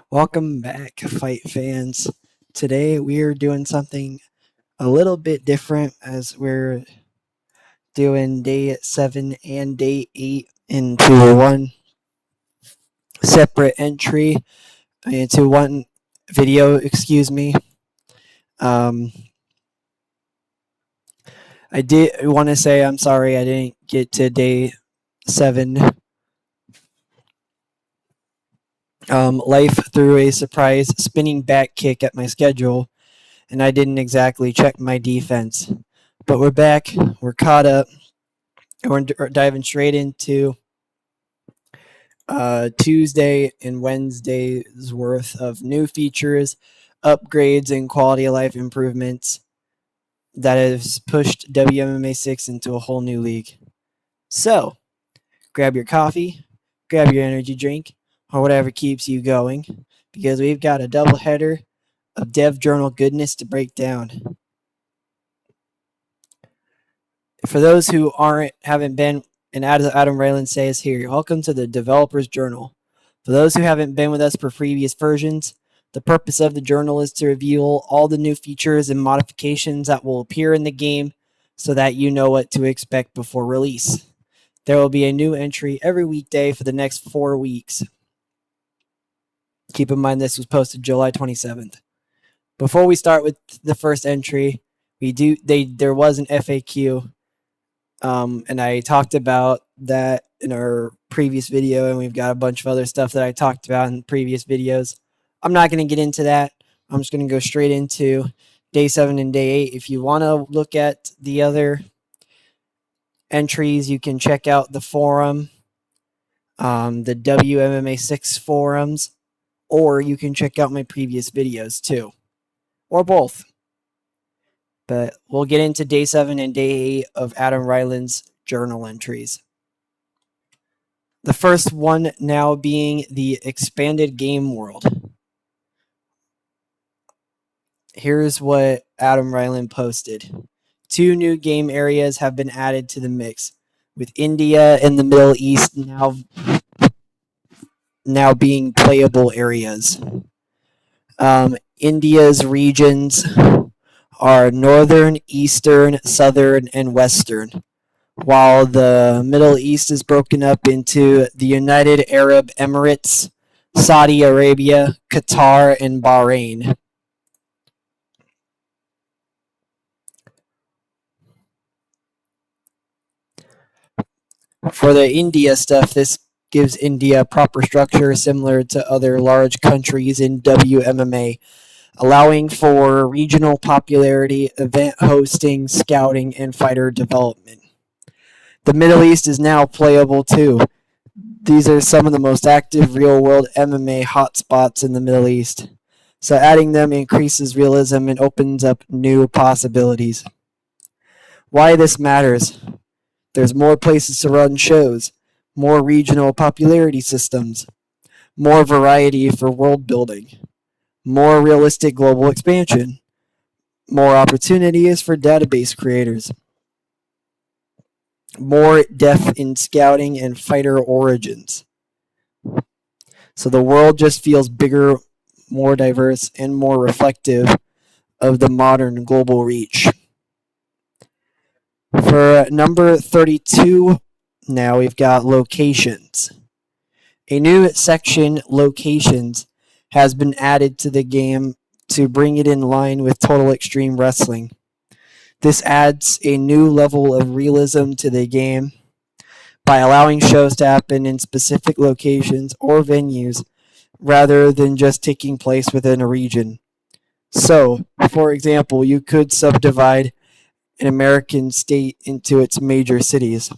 Welcome back, fight fans. Today we are doing something a little bit different as we're doing day 7 and day 8 into one separate entry, into one video, excuse me. Um, I did want to say I'm sorry I didn't get to day 7. Life threw a surprise spinning back kick at my schedule, and I didn't exactly check my defense. But we're back, we're caught up, and we're diving straight into Tuesday and Wednesday's worth of new features, upgrades, and quality of life improvements that has pushed WMMA 6 into a whole new league. So, grab your coffee, grab your energy drink, or whatever keeps you going, because we've got a doubleheader of Dev Journal goodness to break down. For those who haven't been, and Adam Rayland says here, welcome to the Developer's Journal. For those who haven't been with us for previous versions, the purpose of the journal is to reveal all the new features and modifications that will appear in the game so that you know what to expect before release. There will be a new entry every weekday for the next 4 weeks. Keep in mind this was posted July 27th. Before we start with the first entry, there was an FAQ, and I talked about that in our previous video, and we've got a bunch of other stuff that I talked about in previous videos. I'm not going to get into that. I'm just going to go straight into day 7 and day 8. If you want to look at the other entries, you can check out the forum, the WMMA 6 forums, or you can check out my previous videos too, or both. But we'll get into day 7 and day 8 of Adam Ryland's journal entries. The first one now being the expanded game world. Here's what Adam Ryland posted. 2 new game areas have been added to the mix, with India and the Middle East now being playable areas. India's regions are northern, eastern, southern, and western, while the Middle East is broken up into the United Arab Emirates, Saudi Arabia, Qatar, and Bahrain. For the India stuff, this gives India proper structure similar to other large countries in WMMA, allowing for regional popularity, event hosting, scouting, and fighter development. The Middle East is now playable too. These are some of the most active real-world MMA hotspots in the Middle East, so adding them increases realism and opens up new possibilities. Why this matters? There's more places to run shows, more regional popularity systems, more variety for world building, more realistic global expansion, more opportunities for database creators, more depth in scouting and fighter origins. So the world just feels bigger, more diverse, and more reflective of the modern global reach. For number 32, now we've got locations. A new section, locations, has been added to the game to bring it in line with Total Extreme Wrestling. This adds a new level of realism to the game by allowing shows to happen in specific locations or venues rather than just taking place within a region. So, for example, you could subdivide an American state into its major cities,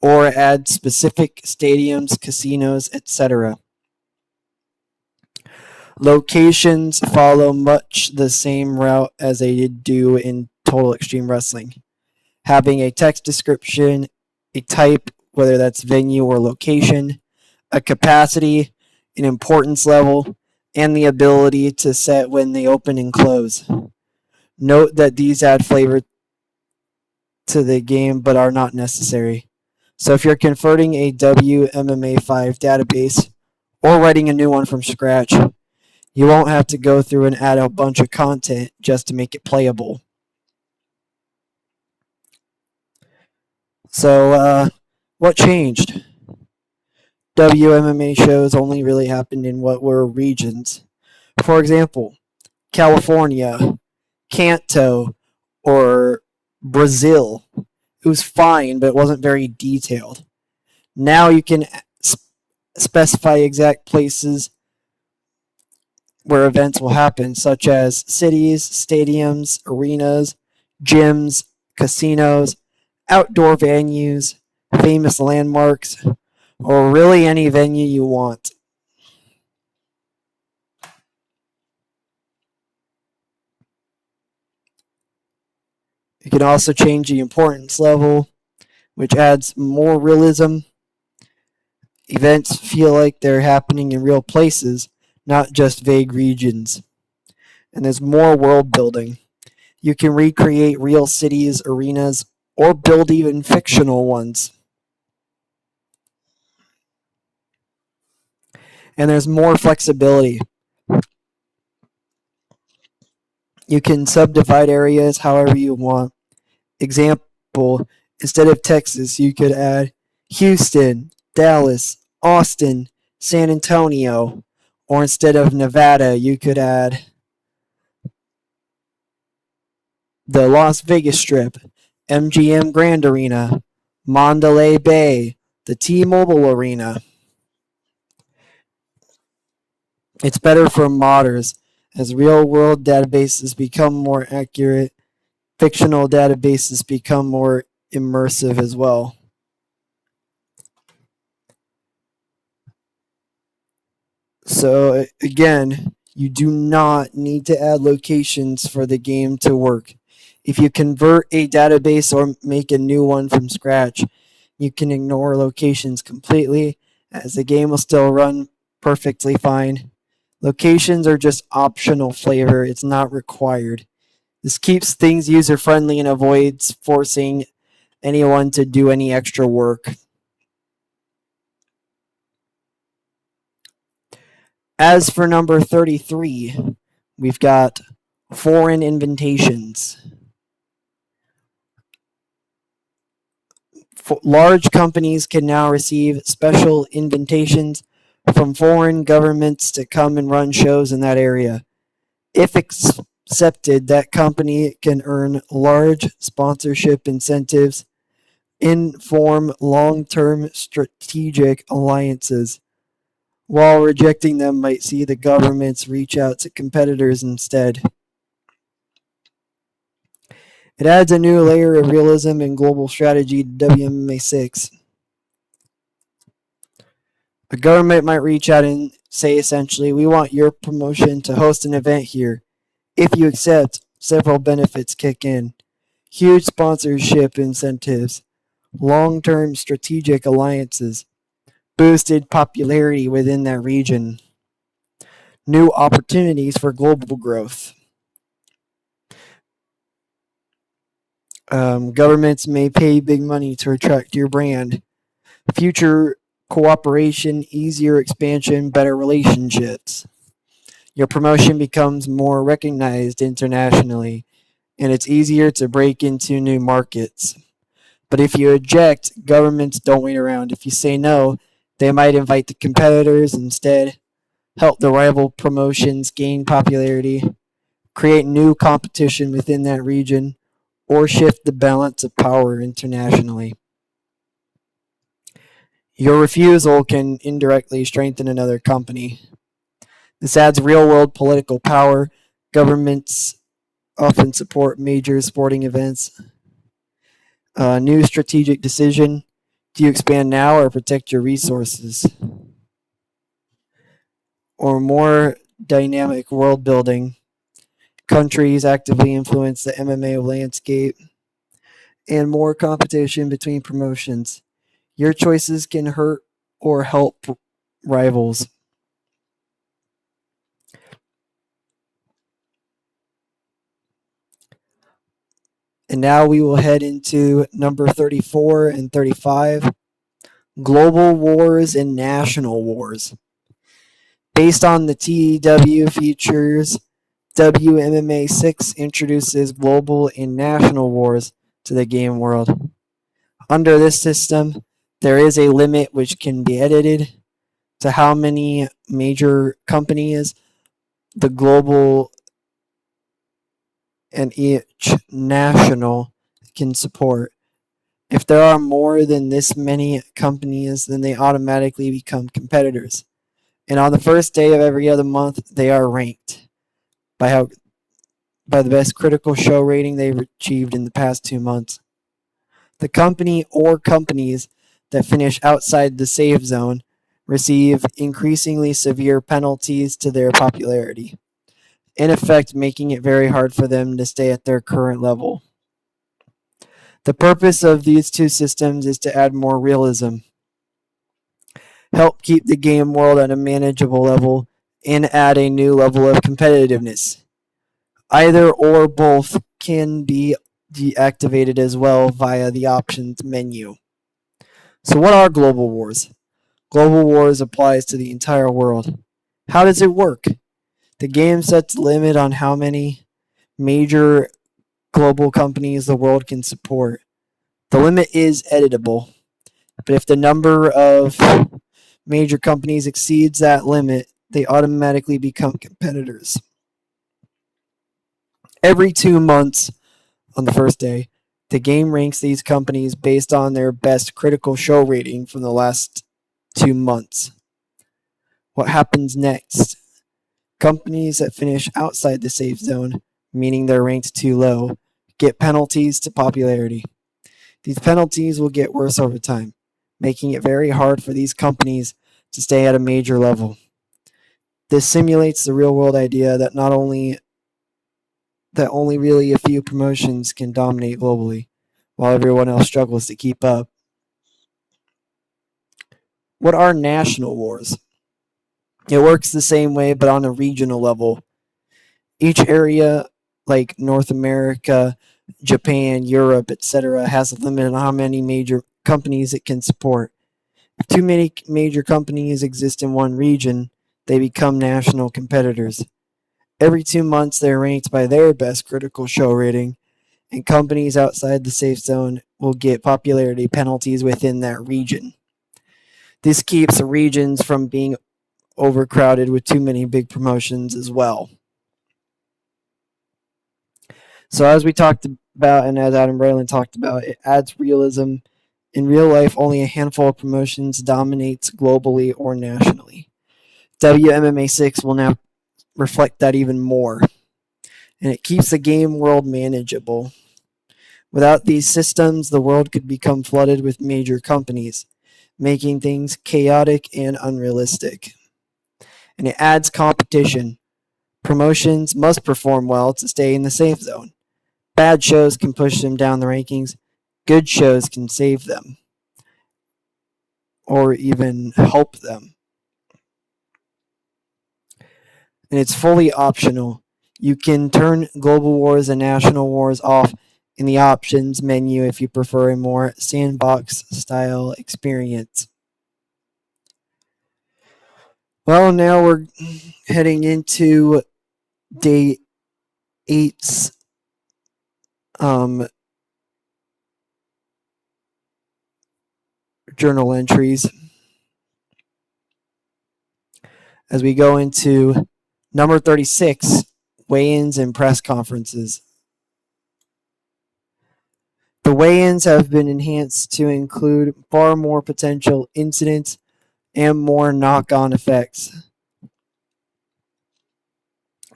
or add specific stadiums, casinos, etc. Locations follow much the same route as they do in Total Extreme Wrestling, having a text description, a type, whether that's venue or location, a capacity, an importance level, and the ability to set when they open and close. Note that these add flavor to the game but are not necessary. So if you're converting a WMMA 5 database or writing a new one from scratch, you won't have to go through and add a bunch of content just to make it playable. So, what changed? WMMA shows only really happened in what were regions. For example, California, Kanto, or Brazil. It was fine, but it wasn't very detailed. Now you can specify exact places where events will happen, such as cities, stadiums, arenas, gyms, casinos, outdoor venues, famous landmarks, or really any venue you want. You can also change the importance level, which adds more realism. Events feel like they're happening in real places, not just vague regions. And there's more world building. You can recreate real cities, arenas, or build even fictional ones. And there's more flexibility. You can subdivide areas however you want. Example, instead of Texas, you could add Houston, Dallas, Austin, San Antonio. Or instead of Nevada, you could add the Las Vegas Strip, MGM Grand Arena, Mandalay Bay, the T-Mobile Arena. It's better for modders as real-world databases become more accurate. Fictional databases become more immersive as well. So again, you do not need to add locations for the game to work. If you convert a database or make a new one from scratch, you can ignore locations completely as the game will still run perfectly fine. Locations are just optional flavor, it's not required. This keeps things user friendly and avoids forcing anyone to do any extra work. As for number 33, we've got foreign invitations. Large companies can now receive special invitations from foreign governments to come and run shows in that area. If accepted, that company can earn large sponsorship incentives and form long-term strategic alliances. While rejecting them might see the governments reach out to competitors instead. It adds a new layer of realism and global strategy to WMMA 6. The government might reach out and say essentially, we want your promotion to host an event here. If you accept, several benefits kick in. Huge sponsorship incentives, long-term strategic alliances, boosted popularity within that region, new opportunities for global growth. Governments may pay big money to attract your brand. Future cooperation, easier expansion, better relationships. Your promotion becomes more recognized internationally, and it's easier to break into new markets. But if you eject, governments don't wait around. If you say no, they might invite the competitors instead, help the rival promotions gain popularity, create new competition within that region, or shift the balance of power internationally. Your refusal can indirectly strengthen another company. This adds real-world political power. Governments often support major sporting events. New strategic decision. Do you expand now or protect your resources? Or more dynamic world building. Countries actively influence the MMA landscape. And more competition between promotions. Your choices can hurt or help rivals. And now we will head into number 34 and 35. Global wars and national wars. Based on the TEW features, WMMA 6 introduces global and national wars to the game world. Under this system, there is a limit which can be edited to how many major companies the global and each national can support. If there are more than this many companies, then they automatically become competitors. And on the first day of every other month, they are ranked by the best critical show rating they've achieved in the past 2 months. The company or companies that finish outside the safe zone receive increasingly severe penalties to their popularity, in effect making it very hard for them to stay at their current level. The purpose of these two systems is to add more realism, help keep the game world at a manageable level, and add a new level of competitiveness. Either or both can be deactivated as well via the options menu. So, what are global wars? Global wars applies to the entire world. How does it work? The game sets a limit on how many major global companies the world can support. The limit is editable, but if the number of major companies exceeds that limit, they automatically become competitors. Every 2 months on the first day, the game ranks these companies based on their best critical show rating from the last 2 months. What happens next? Companies that finish outside the safe zone, meaning they're ranked too low, get penalties to popularity. These penalties will get worse over time, making it very hard for these companies to stay at a major level. This simulates the real world idea that only really a few promotions can dominate globally, while everyone else struggles to keep up. What are national wars? It works the same way, but on a regional level. Each area, like North America, Japan, Europe, etc., has a limit on how many major companies it can support. If too many major companies exist in one region, they become national competitors. Every 2 months, they're ranked by their best critical show rating, and companies outside the safe zone will get popularity penalties within that region. This keeps the regions from being overcrowded with too many big promotions as well. So as we talked about, and as Adam Braylon talked about, it adds realism. In real life, only a handful of promotions dominates globally or nationally. WMMA 6 will now reflect that even more, and it keeps the game world manageable. Without these systems, the world could become flooded with major companies, making things chaotic and unrealistic. And it adds competition. Promotions must perform well to stay in the safe zone. Bad shows can push them down the rankings. Good shows can save them or even help them. And it's fully optional. You can turn global wars and national wars off in the options menu if you prefer a more sandbox style experience. Well, now we're heading into day 8's journal entries as we go into number 36, weigh-ins and press conferences. The weigh-ins have been enhanced to include far more potential incidents and more knock-on effects,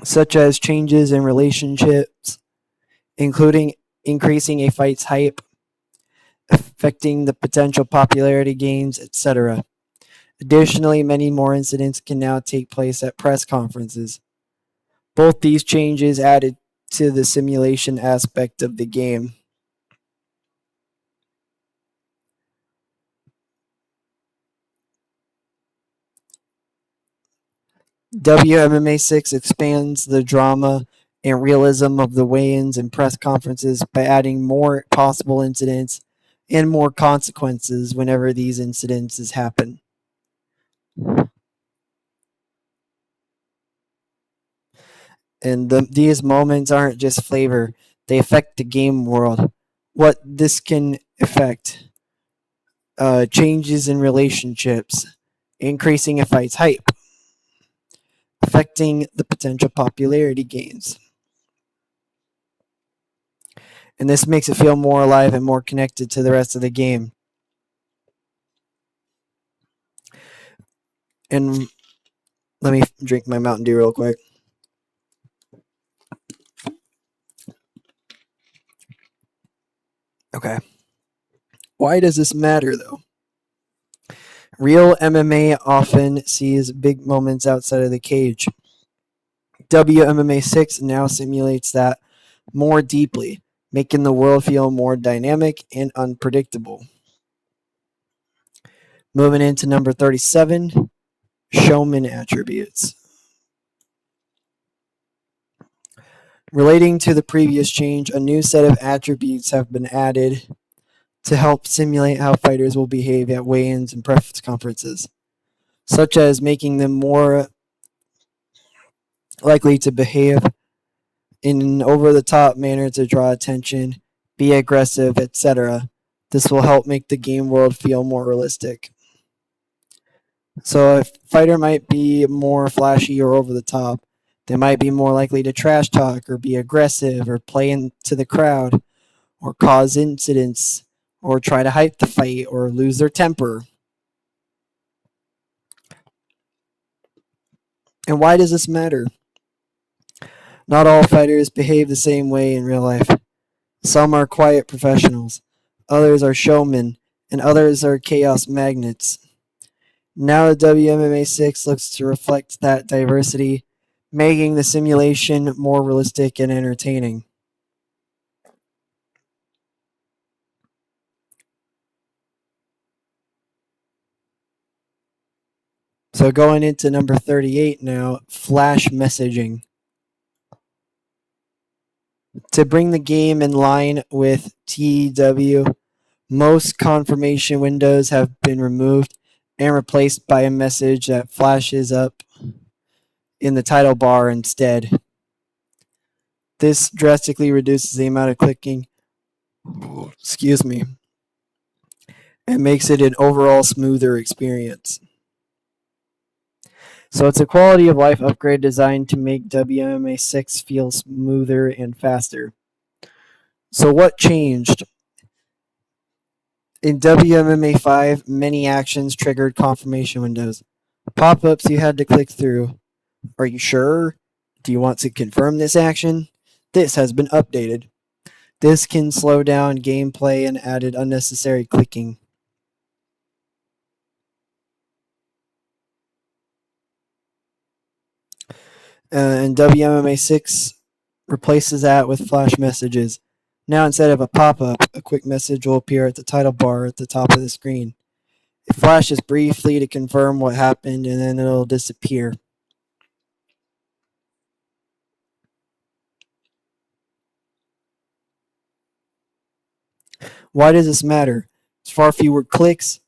such as changes in relationships, including increasing a fight's hype, affecting the potential popularity gains, etc. Additionally, many more incidents can now take place at press conferences. Both these changes added to the simulation aspect of the game. WMMA 6 expands the drama and realism of the weigh-ins and press conferences by adding more possible incidents and more consequences whenever these incidences happen. And these moments aren't just flavor, they affect the game world. What this can affect changes in relationships, increasing a fight's hype, affecting the potential popularity gains. And this makes it feel more alive and more connected to the rest of the game. And let me drink my Mountain Dew real quick. Okay. Why does this matter, though? Real MMA often sees big moments outside of the cage. WMMA 6 now simulates that more deeply, making the world feel more dynamic and unpredictable. Moving into number 37, showman attributes. Relating to the previous change, a new set of attributes have been added to help simulate how fighters will behave at weigh-ins and press conferences, such as making them more likely to behave in an over-the-top manner to draw attention, be aggressive, etc. This will help make the game world feel more realistic. So a fighter might be more flashy or over the top. They might be more likely to trash talk or be aggressive or play into the crowd or cause incidents or try to hype the fight or lose their temper. And why does this matter? Not all fighters behave the same way in real life. Some are quiet professionals, others are showmen, and others are chaos magnets. Now the WMMA 6 looks to reflect that diversity, making the simulation more realistic and entertaining. So going into number 38 now, flash messaging. To bring the game in line with TEW, most confirmation windows have been removed and replaced by a message that flashes up in the title bar instead. This drastically reduces the amount of clicking, excuse me, and makes it an overall smoother experience. So it's a quality of life upgrade designed to make WMA 6 feel smoother and faster. So what changed? In WMMA 5, many actions triggered confirmation windows. Pop-ups you had to click through. Are you sure? Do you want to confirm this action? This has been updated. This can slow down gameplay and added unnecessary clicking. And WMMA 6 replaces that with flash messages. Now instead of a pop-up, a quick message will appear at the title bar at the top of the screen. It flashes briefly to confirm what happened and then it'll disappear. Why does this matter? It's far fewer clicks,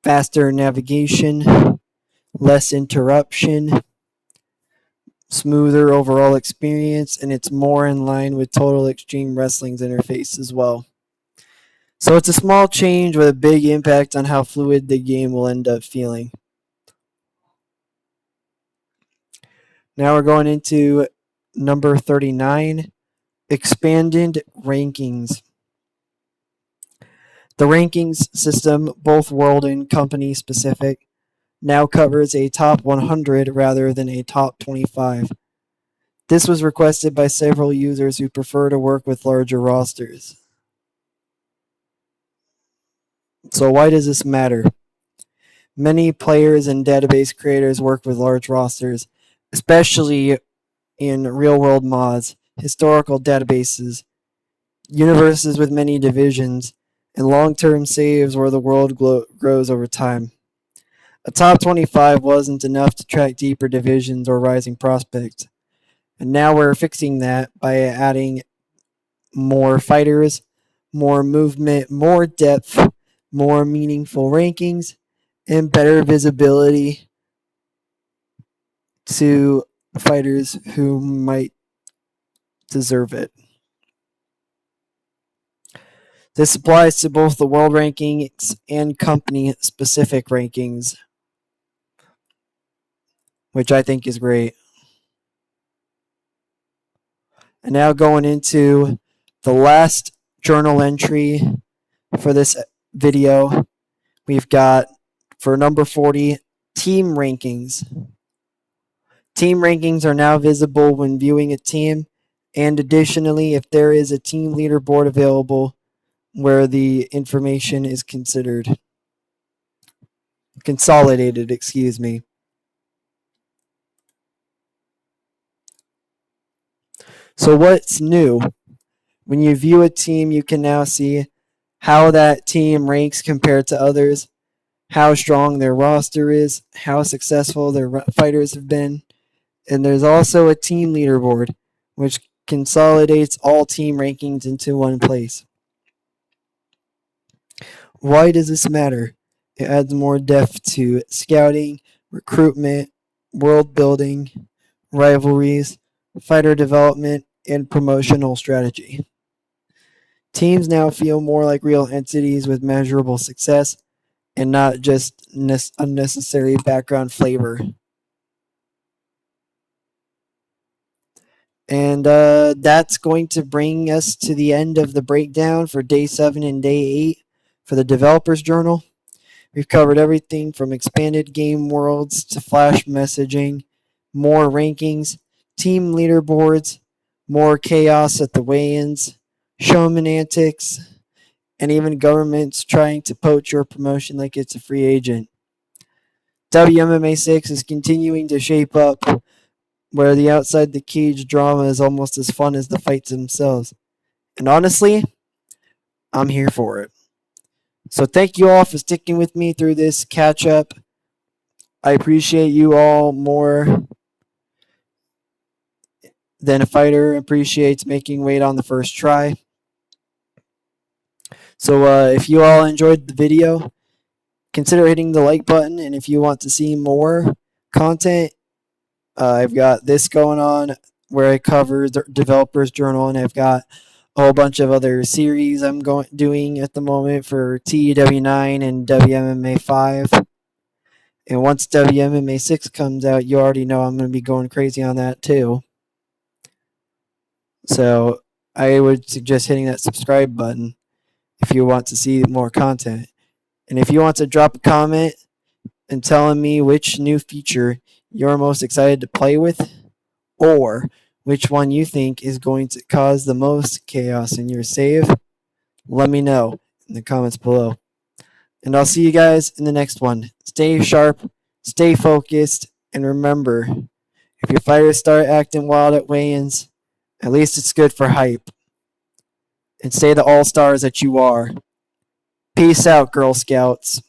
faster navigation, less interruption, smoother overall experience, and it's more in line with Total Extreme Wrestling's interface as well. So it's a small change with a big impact on how fluid the game will end up feeling. Now we're going into number 39, expanded rankings. The rankings system, both world and company specific, now covers a top 100 rather than a top 25. This was requested by several users who prefer to work with larger rosters. So why does this matter? Many players and database creators work with large rosters, especially in real-world mods, historical databases, universes with many divisions, and long-term saves where the world grows over time. A top 25 wasn't enough to track deeper divisions or rising prospects. And now we're fixing that by adding more fighters, more movement, more depth, more meaningful rankings, and better visibility to fighters who might deserve it. This applies to both the world rankings and company specific rankings, which I think is great. And now going into the last journal entry for this video, we've got for number 40, team rankings. Team rankings are now visible when viewing a team, and additionally, if there is a team leaderboard available where the information is consolidated, excuse me. So what's new? When you view a team, you can now see how that team ranks compared to others, how strong their roster is, how successful their fighters have been, and there's also a team leaderboard, which consolidates all team rankings into one place. Why does this matter? It adds more depth to scouting, recruitment, world building, rivalries, fighter development, and promotional strategy. Teams now feel more like real entities with measurable success and not just unnecessary background flavor. And that's going to bring us to the end of the breakdown for day 7 and day 8 for the Developers Journal. We've covered everything from expanded game worlds to flash messaging, more rankings, team leaderboards, more chaos at the weigh-ins, showman antics, and even governments trying to poach your promotion like it's a free agent. WMMA 6 is continuing to shape up, where the outside the cage drama is almost as fun as the fights themselves. And honestly, I'm here for it. So thank you all for sticking with me through this catch up. I appreciate you all more than a fighter appreciates making weight on the first try. So if you all enjoyed the video, consider hitting the like button. And if you want to see more content, I've got this going on where I cover the Developers Journal, and I've got a whole bunch of other series I'm doing at the moment for TW9 and WMMA 5. And once WMMA 6 comes out, you already know I'm going to be going crazy on that too. So I would suggest hitting that subscribe button if you want to see more content. And if you want to drop a comment and telling me which new feature you're most excited to play with, or which one you think is going to cause the most chaos in your save, let me know in the comments below. And I'll see you guys in the next one. Stay sharp, stay focused, and remember, if your fighters start acting wild at weigh-ins, at least it's good for hype. And stay the all-stars that you are. Peace out, Girl Scouts.